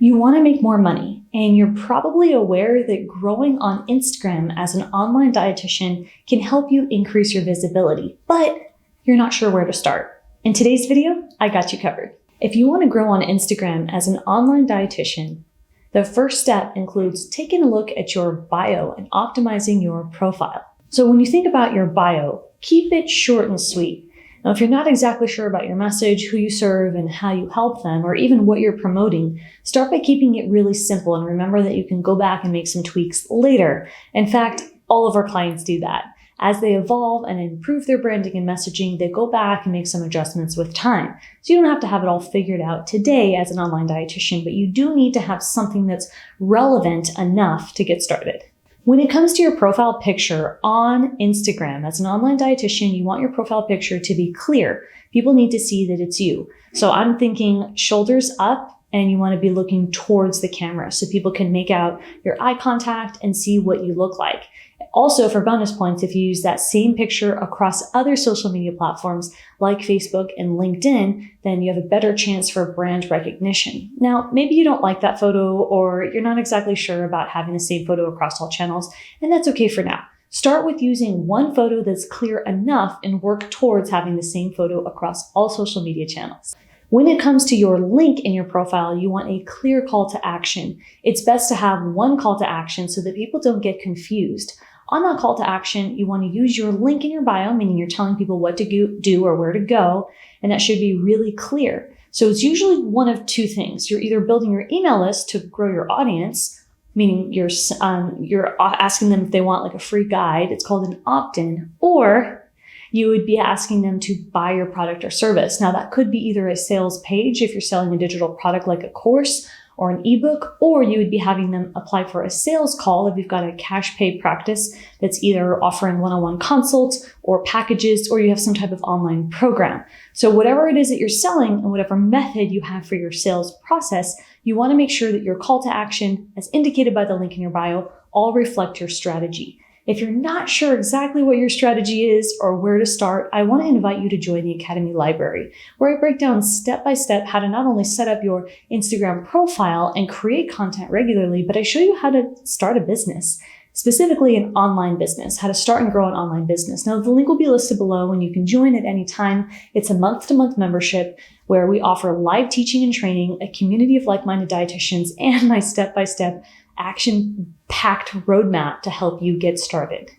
You want to make more money, and you're probably aware that growing on Instagram as an online dietitian can help you increase your visibility, but you're not sure where to start. In today's video, I got you covered. If you want to grow on Instagram as an online dietitian, the first step includes taking a look at your bio and optimizing your profile. So when you think about your bio, keep it short and sweet. Now, if you're not exactly sure about your message, who you serve, and how you help them, or even what you're promoting, start by keeping it really simple and remember that you can go back and make some tweaks later. In fact, all of our clients do that. As they evolve and improve their branding and messaging, they go back and make some adjustments with time. So you don't have to have it all figured out today as an online dietitian, but you do need to have something that's relevant enough to get started. When it comes to your profile picture on Instagram, as an online dietitian, you want your profile picture to be clear. People need to see that it's you. So I'm thinking shoulders up, and you want to be looking towards the camera so people can make out your eye contact and see what you look like. Also, for bonus points, if you use that same picture across other social media platforms like Facebook and LinkedIn, then you have a better chance for brand recognition. Now, maybe you don't like that photo, or you're not exactly sure about having the same photo across all channels, and that's okay for now. Start with using one photo that's clear enough and work towards having the same photo across all social media channels. When it comes to your link in your profile, you want a clear call to action. It's best to have one call to action so that people don't get confused. On that call to action, you want to use your link in your bio, meaning you're telling people what to do or where to go, and that should be really clear. So it's usually one of two things. You're either building your email list to grow your audience, meaning you're asking them if they want like a free guide. It's called an opt-in, or you would be asking them to buy your product or service. Now, that could be either a sales page if you're selling a digital product like a course or an ebook, or you would be having them apply for a sales call if you've got a cash pay practice that's either offering one-on-one consults or packages, or you have some type of online program. So whatever it is that you're selling and whatever method you have for your sales process, you want to make sure that your call to action, as indicated by the link in your bio, all reflect your strategy. If you're not sure exactly what your strategy is or where to start, I want to invite you to join the Academy Library, where I break down step-by-step how to not only set up your Instagram profile and create content regularly, but I show you how to start a business, specifically an online business, how to start and grow an online business. Now, the link will be listed below and you can join at any time. It's a month-to-month membership where we offer live teaching and training, a community of like-minded dietitians, and my step-by-step action-packed roadmap to help you get started.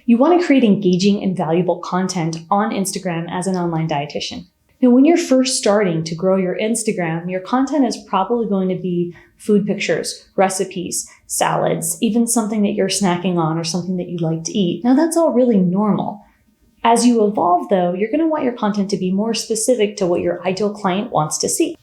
You want to create engaging and valuable content on Instagram as an online dietitian. Now, when you're first starting to grow your Instagram, your content is probably going to be food pictures, recipes, salads, even something that you're snacking on or something that you like to eat. Now, that's all really normal. As you evolve, though, you're going to want your content to be more specific to what your ideal client wants to see.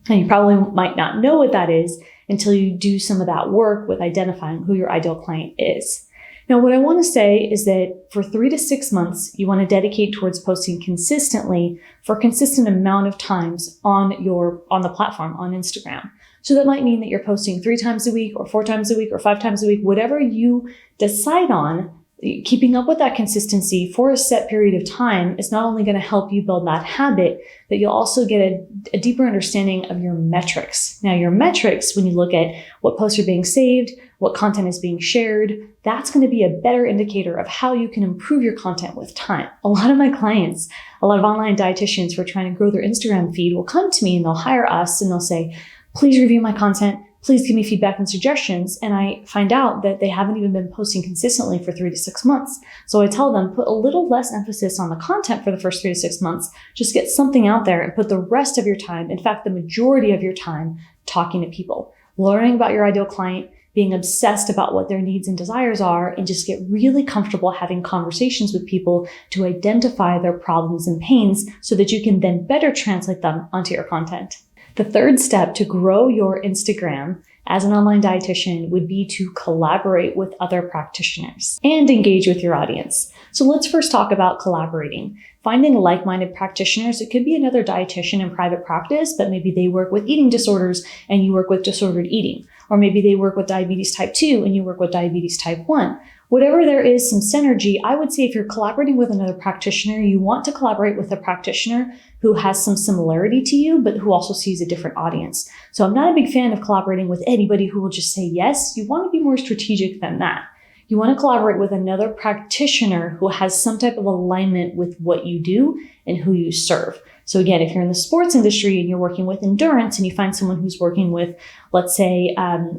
And you probably might not know what that is until you do some of that work with identifying who your ideal client is. Now, what I want to say is that for 3 to 6 months, you want to dedicate towards posting consistently for a consistent amount of times on the platform, on Instagram. So that might mean that you're posting 3 times a week or 4 times a week or 5 times a week, whatever you decide on. Keeping up with that consistency for a set period of time is not only going to help you build that habit, but you'll also get a deeper understanding of your metrics. Now, your metrics, when you look at what posts are being saved, what content is being shared, that's going to be a better indicator of how you can improve your content with time. A lot of my clients, a lot of online dietitians who are trying to grow their Instagram feed will come to me and they'll hire us and they'll say, please review my content. Please give me feedback and suggestions. And I find out that they haven't even been posting consistently for 3 to 6 months. So I tell them, put a little less emphasis on the content for the first 3 to 6 months. Just get something out there and put the rest of your time, in fact, the majority of your time, talking to people, learning about your ideal client, being obsessed about what their needs and desires are, and just get really comfortable having conversations with people to identify their problems and pains so that you can then better translate them onto your content. The third step to grow your Instagram as an online dietitian would be to collaborate with other practitioners and engage with your audience. So let's first talk about collaborating. Finding like-minded practitioners. It could be another dietitian in private practice, but maybe they work with eating disorders and you work with disordered eating. Or maybe they work with diabetes type 2 and you work with diabetes type 1. Whatever there is some synergy, I would say if you're collaborating with another practitioner, you want to collaborate with a practitioner who has some similarity to you, but who also sees a different audience. So I'm not a big fan of collaborating with anybody who will just say yes. You want to be more strategic than that. You want to collaborate with another practitioner who has some type of alignment with what you do and who you serve. So again, if you're in the sports industry and you're working with endurance and you find someone who's working with, let's say,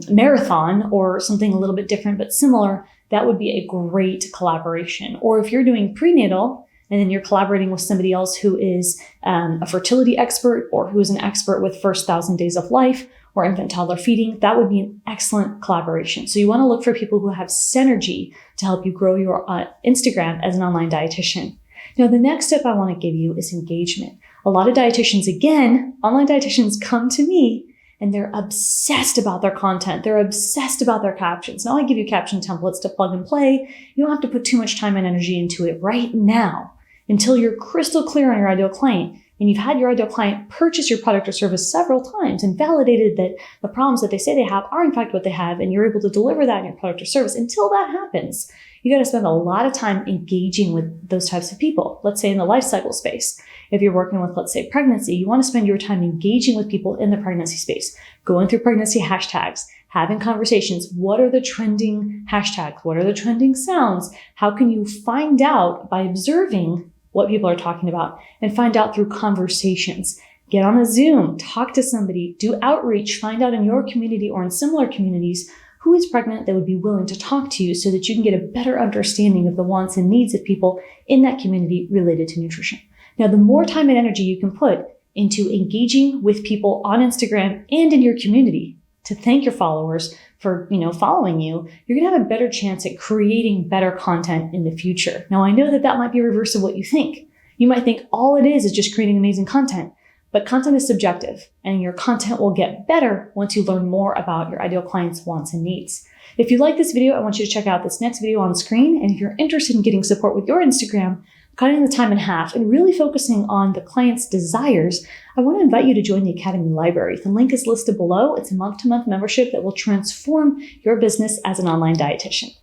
marathon or something a little bit different but similar, that would be a great collaboration. Or if you're doing prenatal and then you're collaborating with somebody else who is a fertility expert or who is an expert with first 1,000 days of life or infant toddler feeding, that would be an excellent collaboration. So you want to look for people who have synergy to help you grow your Instagram as an online dietitian. Now, the next step I want to give you is engagement. A lot of dietitians, again, online dietitians come to me and they're obsessed about their content. They're obsessed about their captions. Now I give you caption templates to plug and play. You don't have to put too much time and energy into it right now until you're crystal clear on your ideal client. And you've had your ideal client purchase your product or service several times and validated that the problems that they say they have are in fact what they have, and you're able to deliver that in your product or service. Until that happens, you got to spend a lot of time engaging with those types of people. Let's say in the life cycle space. If you're working with, let's say, pregnancy, you want to spend your time engaging with people in the pregnancy space, going through pregnancy hashtags, having conversations. What are the trending hashtags? What are the trending sounds? How can you find out by observing what people are talking about and find out through conversations? Get on a Zoom, talk to somebody, do outreach, find out in your community or in similar communities who is pregnant that would be willing to talk to you so that you can get a better understanding of the wants and needs of people in that community related to nutrition. Now, the more time and energy you can put into engaging with people on Instagram and in your community to thank your followers for, following you, you're going to have a better chance at creating better content in the future. Now, I know that might be reverse of what you think. You might think all it is just creating amazing content, but content is subjective and your content will get better once you learn more about your ideal client's wants and needs. If you like this video, I want you to check out this next video on screen. And if you're interested in getting support with your Instagram, cutting the time in half and really focusing on the client's desires, I want to invite you to join the Academy Library. The link is listed below. It's a month-to-month membership that will transform your business as an online dietitian.